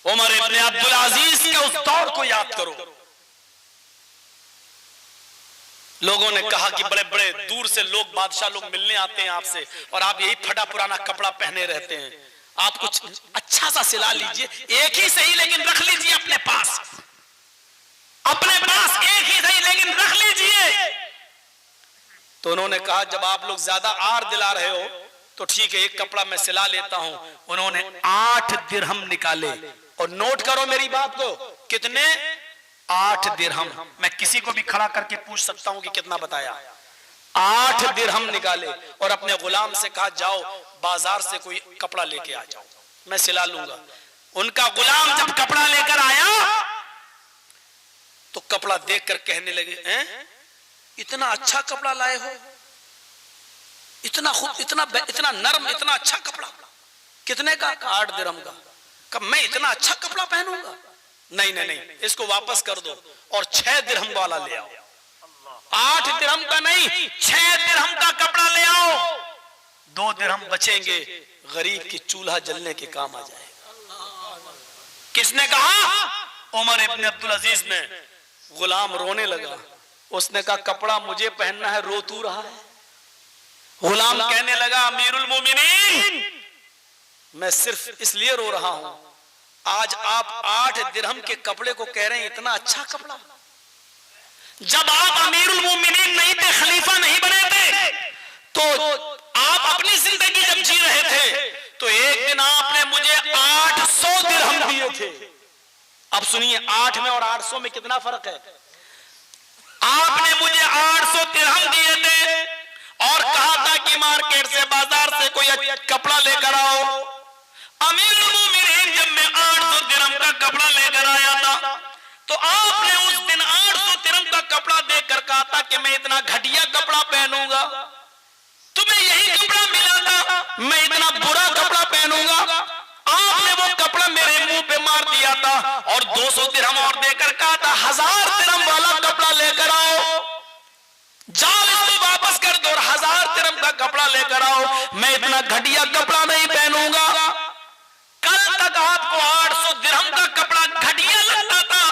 उमर इब्न अब्दुल अजीज के उस दौर को याद करो। लोगों ने कहा कि बड़े बड़े दूर से लोग, बादशाह लोग मिलने आते हैं आपसे, और आप यही फटा पुराना कपड़ा पहने रहते हैं। आप कुछ अच्छा सा सिला लीजिए, एक ही सही लेकिन रख लीजिए अपने पास, एक ही सही लेकिन रख लीजिए। तो उन्होंने कहा जब आप लोग ज्यादा आर दिला रहे हो तो ठीक है, एक कपड़ा मैं सिला लेता हूं। उन्होंने 8 दिरहम निकाले, और नोट करो मेरी बात को, कितने? 8 दिरहम। मैं किसी को भी खड़ा करके पूछ सकता हूं कि कितना बताया। 8 दिरहम निकाले और अपने गुलाम से कहा जाओ बाजार से कोई कपड़ा लेके आ जाओ, मैं सिला लूंगा। उनका गुलाम जब कपड़ा लेकर आया तो कपड़ा देखकर कहने लगे, हैं इतना अच्छा कपड़ा लाए हो, इतना खूब, इतना नरम, इतना अच्छा कपड़ा, कितने का? 8 दिरहम का। कब मैं इतना अच्छा कपड़ा पहनूंगा? नहीं नहीं नहीं, इसको वापस कर दो और 6 दिरहम वाला ले आओ। 8 दिरहम का नहीं, 6 दिरहम का कपड़ा ले आओ। 2 दिरहम बचेंगे, गरीब की चूल्हा जलने के काम आ जाएगा। किसने कहा? उमर इब्न अब्दुल अजीज ने। गुलाम रोने लगा। उसने कहा कपड़ा मुझे पहनना है, रो तू रहा है? गुलाम कहने लगा अमीरुल मोमिनीन, मैं सिर्फ इसलिए रो रहा हूं, आज आप 8 दिरहम के कपड़े को कह रहे हैं इतना अच्छा कपड़ा। जब आप अमीरुल मोमिनीन नहीं थे, खलीफा नहीं बने थे, तो आप अपनी जिंदगी जब जी रहे थे तो एक दिन आपने मुझे 800 दिरहम दिए थे। अब सुनिए, 8 में और 800 में कितना फर्क है। आपने मुझे 800 दिरहम दिए थे और कहा था कि मार्केट से, बाजार से कोई कपड़ा लेकर आओ। अमीरुल मोमिनीन जब मैं 800 दिरहम का कपड़ा लेकर आया था तो आपने उस दिन 800 दिरहम का कपड़ा देकर कहा था कि मैं इतना घटिया कपड़ा पहनूंगा। तुम्हें यही कपड़ा मिला था, मैं इतना बुरा कपड़ा पहनूंगा। आपने वो कपड़ा मेरे मुंह पे मार दिया था और 200 दिरहम और देकर कहा था 1000 दिरहम वाला कपड़ा लेकर आओ। जाओ इसको वापस कर दो और 1000 दिरहम का कपड़ा लेकर आओ। मैं इतना घटिया कपड़ा नहीं पहनूंगा। कल तक आपको 800 दिरहम का कपड़ा घटिया लगता था,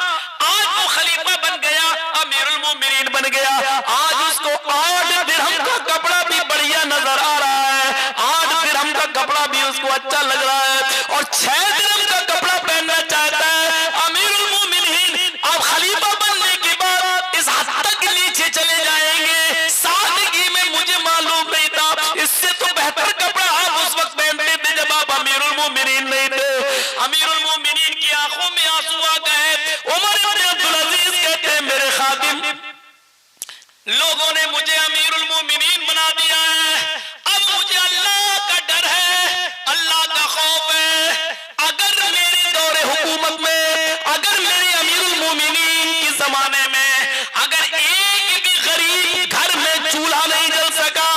आज वो खलीफा बन गया, अमीरुल मोमिनीन बन गया, आज उसको 8 दिरहम का कपड़ा भी बढ़िया नजर आ रहा है, 8 दिरहम का कपड़ा भी उसको अच्छा लग रहा है और 6 दिरहम का कपड़ा पहनना चाहता है। अमीरुल मोमिनीन अब खलीफा बनने के बाद इस हद तक नीचे चले जाएंगे। सादगी में मुझे मालूम नहीं था, इससे तो बेहतर कपड़ा आप उस वक्त पहनते थे जब आप अमीरुल मोमिनीन नहीं थे। अमीरुल मोमिनीन की आंखों में आंसू आ गए। उमर इब्न अब्दुल अजीज कहते हैं मेरे खादिम, लोगों ने मुझे अमीरुल मोमिनीन बना दिया है, अब मुझे अल्लाह का डर है, अल्लाह का खौफ है। अगर मेरे दौरे हुकूमत में, अगर मेरे अमीरुल मोमिनीन के जमाने में अगर एक भी गरीब घर में चूल्हा नहीं जल सका,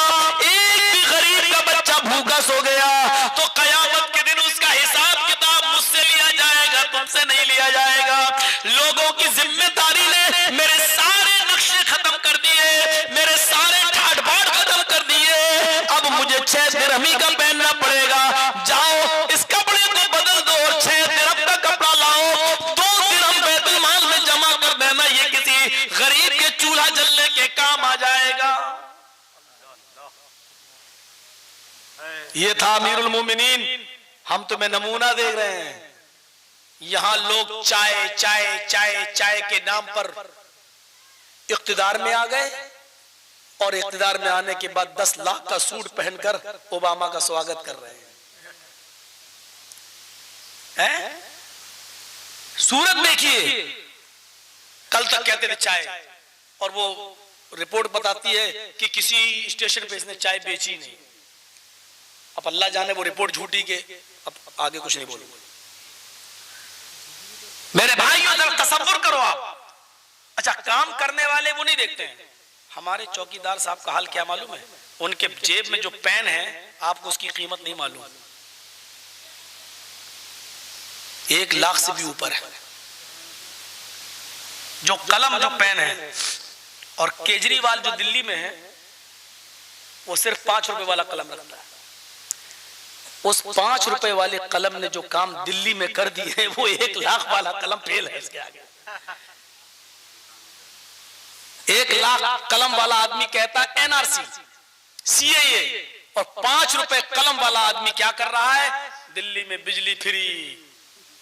एक भी गरीब का बच्चा भूखा सो गया, तो कयामत के दिन उसका हिसाब किताब मुझसे लिया जाएगा, तुमसे नहीं लिया जाएगा। लोगों की जिम्मेदारी ने मेरे सारे नक्शे खत्म कर दिए, मेरे सारे ठाट बाट खत्म कर दिए। अब मुझे 6 दिरहमी का पहनना पड़ेगा। जाओ इस कपड़े को बदल दो और 6 दिरहम का कपड़ा लाओ, 2 दिरहम बैतुल माल में जमा कर देना, ये किसी गरीब के चूल्हा जलने के काम आ जाएगा। ये था अमीरुल मोमिनीन। हम तुम्हें नमूना देख रहे हैं। यहां लोग चाय चाय चाय चाय के नाम पर इख्तिदार में आ गए और इख्तिदार में आने के बाद 10 लाख का सूट पहनकर ओबामा का स्वागत कर रहे हैं। सूरत देखिए, कल तक कहते थे चाय, और वो रिपोर्ट बताती है कि किसी स्टेशन पे इसने चाय बेची नहीं। अब अल्लाह जाने वो रिपोर्ट झूठी के, अब आगे कुछ नहीं बोलूंगा। मेरे भाइयों जरा तसव्वुर करो आप। अच्छा, काम करने वाले वो नहीं देखते हैं। हमारे चौकीदार साहब का हाल क्या मालूम है? उनके जेब में जो पेन है आपको उसकी कीमत नहीं मालूम, 1 लाख से भी ऊपर है। जो कलम, जो पेन है, और केजरीवाल जो दिल्ली में है वो सिर्फ 5 रुपए वाला कलम रखता है। उस 5 रुपए वाले कलम ने जो काम दिल्ली में कर दिए है, वो 1 लाख वाला कलम फेल है इसके आगे। 1 लाख कलम वाला आदमी कहता है एनआरसी, सीएए, और 5 रुपए कलम वाला आदमी क्या कर रहा है? दिल्ली में बिजली फ्री,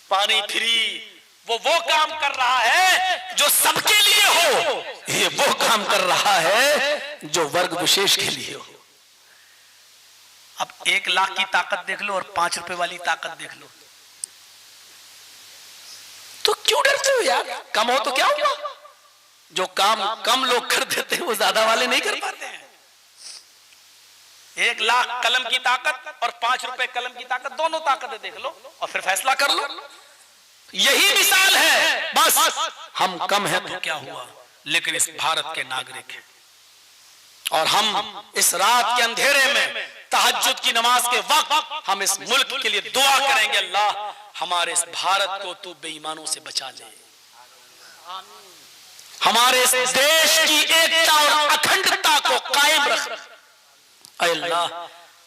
पानी फ्री, वो काम कर रहा है जो सबके लिए हो, ये वो काम कर रहा है जो वर्ग विशेष के लिए हो। अब 1 लाख की ताकत देख लो और 5 रुपए वाली ताकत देख लो, तो क्यों डरते हो यार? कम हो तो क्या हुआ? जो काम कम लोग कर देते हैं वो ज्यादा वाले नहीं कर पाते हैं। 1 लाख कलम की ताकत और 5 रुपए कलम की ताकत, दोनों ताकतें देख लो और फिर फैसला कर लो। यही मिसाल है। बस हम कम हैं तो क्या हुआ, लेकिन इस भारत के नागरिक हैं, और हम इस रात के अंधेरे में तहज्जुद की नमाज के वक्त हम इस मुल्क के लिए दुआ करेंगे, अल्लाह हमारे इस भारत को तू बेईमानों से बचा ले, हमारे इस देश की एकता और अखंडता को कायम रख। अल्लाह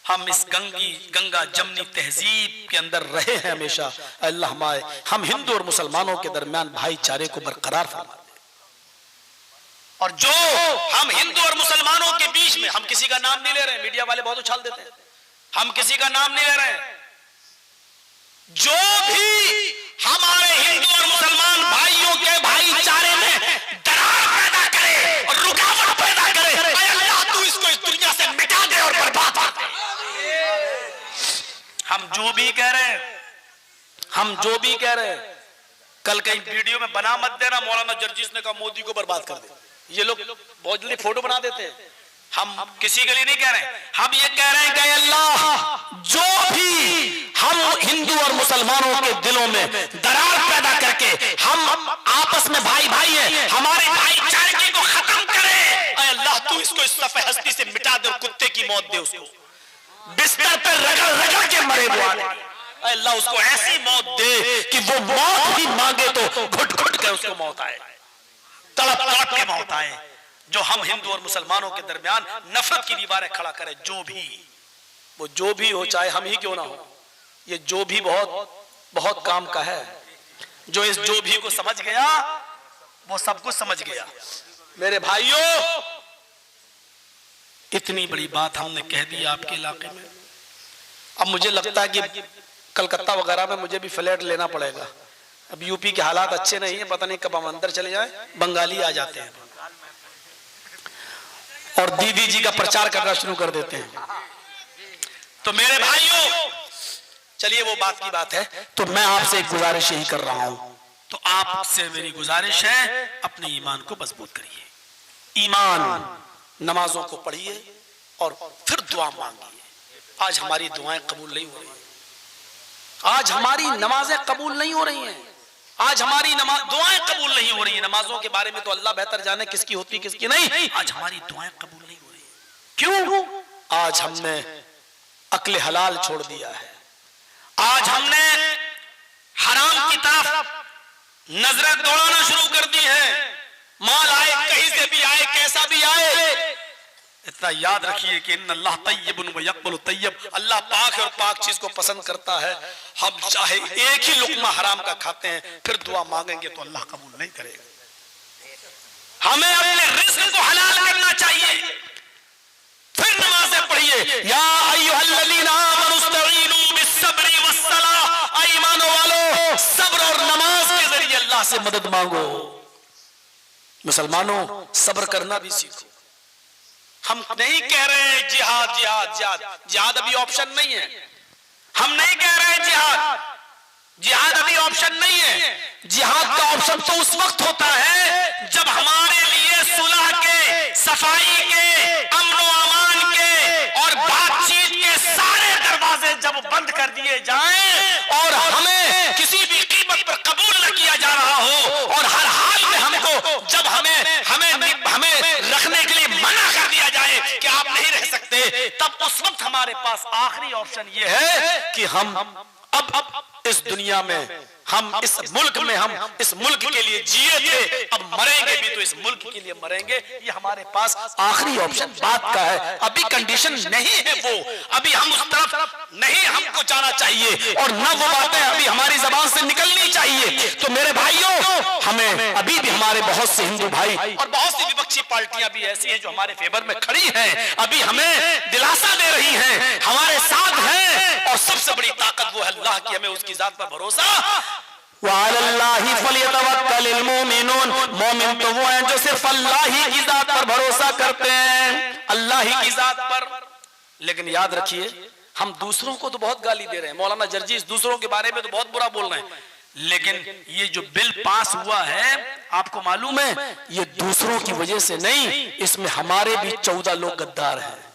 हम इस गंगा जमनी तहजीब के अंदर रहे हैं हमेशा, अल्लाह हम हिंदू और मुसलमानों के दरमियान भाईचारे को बरकरार फरमा दे। और जो हम हिंदू और मुसलमानों के बीच में, हम किसी का नाम नहीं ले रहे, मीडिया वाले बहुत उछाल देते हैं, हम किसी का नाम नहीं ले रहे हैं, जो भी हमारे हिंदू और मुसलमान भाइयों के भाईचारे में दरार पैदा करे और रुकावट पैदा करे, अल्लाह तू इसको इस दुनिया से मिटा दे और बर्बाद कर दे। हम जो भी कह रहे हैं, कल कहीं वीडियो में बना मत देना, मौलाना जर्जीस ने कहा मोदी को बर्बाद कर दे। ये लोग बहुत जल्दी फोटो बना देते हैं। हम किसी के लिए नहीं कह रहे हैं, हम ये कह रहे हैं कि अल्लाह जो भी हम हिंदू और मुसलमानों के दिलों में दरार पैदा करके हम आपस में भाई हैं, हमारे भाईचारे को खत्म करे, अल्लाह तू इसको इस सफ़े हस्ती से मिटा दे और कुत्ते की मौत दे, उसको बिस्तर पर रगड़ के मरे वो आदमी, अल्लाह उसको ऐसी मौत दे कि वो मौत ही मांगे तो घुट के उसको मौत आए, तड़प के मौत आए। जो हम हिंदू और मुसलमानों के दरमियान नफरत की दीवारें खड़ा करे, जो भी हो, चाहे हम ही क्यों ना हो, ये जो भी बहुत काम का है। जो इस जो भी को समझ गया वो सब कुछ समझ गया। मेरे भाइयों, इतनी बड़ी बात हमने कह दी आपके इलाके में। अब मुझे लगता है कि कलकत्ता वगैरह में मुझे भी फ्लैट लेना पड़ेगा। अब यूपी के हालात अच्छे नहीं है, पता नहीं कब हम अंदर चले जाए, बंगाली आ जाते हैं और दीदी जी का प्रचार करना शुरू कर देते हैं। तो मेरे भाइयों, चलिए वो बात की बात है, तो मैं आपसे एक गुजारिश यही कर रहा हूं, तो आपसे मेरी गुजारिश है, अपने ईमान को मजबूत करिए, ईमान, नमाजों को पढ़िए और फिर दुआ मांगिए। आज हमारी दुआएं कबूल नहीं हो रही, आज हमारी नमाजें कबूल नहीं हो रही हैं, आज हमारी दुआएं कबूल नहीं हो रही हैं। नमाजों के बारे में तो अल्लाह बेहतर जाने किसकी होती किसकी नहीं। आज हमारी दुआएं कबूल नहीं हो रही। क्यों? आज हमने अक्ल हलाल छोड़ दिया है, आज हमने हराम की तरफ नजरें दौड़ाना शुरू कर दी है। माल आए, कहीं से भी आए, कैसा भी आए, इतना याद रखिए कि इन्नल्लाह तय्यबुन व यक़बलु तय्यब, अल्लाह पाक है और पाक चीज को पसंद करता है। हम चाहे एक ही लुक़मा हराम का खाते हैं, फिर दुआ मांगेंगे तो अल्लाह कबूल नहीं करेगा। हमें अपने रिज़्क़ को हलाल करना चाहिए, फिर नमाज़ें पढ़िए। या अय्युहल्लज़ीना आमनुस्तईनू बिस्सब्रि वस्सलाह, ईमान वालों, सब्र और नमाज के जरिए अल्लाह से मदद मांगो। मुसलमानों, सब्र करना भी सीखो। हम नहीं कह रहे हैं जिहाद जिहाद जिहाद, जिहाद अभी ऑप्शन नहीं है। हम नहीं कह रहे हैं जिहाद अभी ऑप्शन नहीं है। जिहाद का ऑप्शन तो उस वक्त होता है जब हमारे लिए सुलह के, सफाई के, अमन व अमान के और बातचीत के सारे दरवाजे जब बंद कर दिए जाएं और हमें किसी भी कीमत पर कबूल न किया जा रहा हो और हर हाल में हमको जब हमें रखने के लिए मना कर दिया जाए कि आप नहीं रह सकते, तब उस वक्त हमारे पास आखिरी ऑप्शन ये है कि हम अब इस दुनिया में हम इस मुल्क में, हम इस मुल्क के लिए जिए थे, अब मरेंगे भी तो इस मुल्क के लिए मरेंगे। ये हमारे पास आखिरी ऑप्शन बात का है। अभी कंडीशन नहीं है वो, अभी हम उस तरफ नहीं हमको जाना चाहिए और न वो बातें अभी हमारी जबान से निकलनी चाहिए। तो मेरे भाइयों, हमें अभी भी हमारे बहुत से हिंदू भाई और बहुत सी विपक्षी पार्टियां भी ऐसी हैं जो हमारे फेवर में खड़ी हैं, अभी हमें दिलासा दे रही हैं, हमारे साथ हैं। और सबसे बड़ी ताकत वो है अल्लाह की, हमें उसकी जात पर भरोसा। वअलल्लाहि फलियतवक्कलिल मोमिनून, मोमिन तो वो हैं जो सिर्फ अल्लाह ही की जात पर भरोसा करते हैं, अल्लाह ही की जात पर। लेकिन याद रखिए, हम दूसरों को तो बहुत गाली दे रहे हैं, मौलाना जर्जीस दूसरों के बारे में तो बहुत बुरा बोल रहे हैं, लेकिन ये जो बिल पास हुआ है, आपको मालूम है, ये दूसरों की वजह से नहीं, इसमें हमारे भी 14 लोग गद्दार हैं।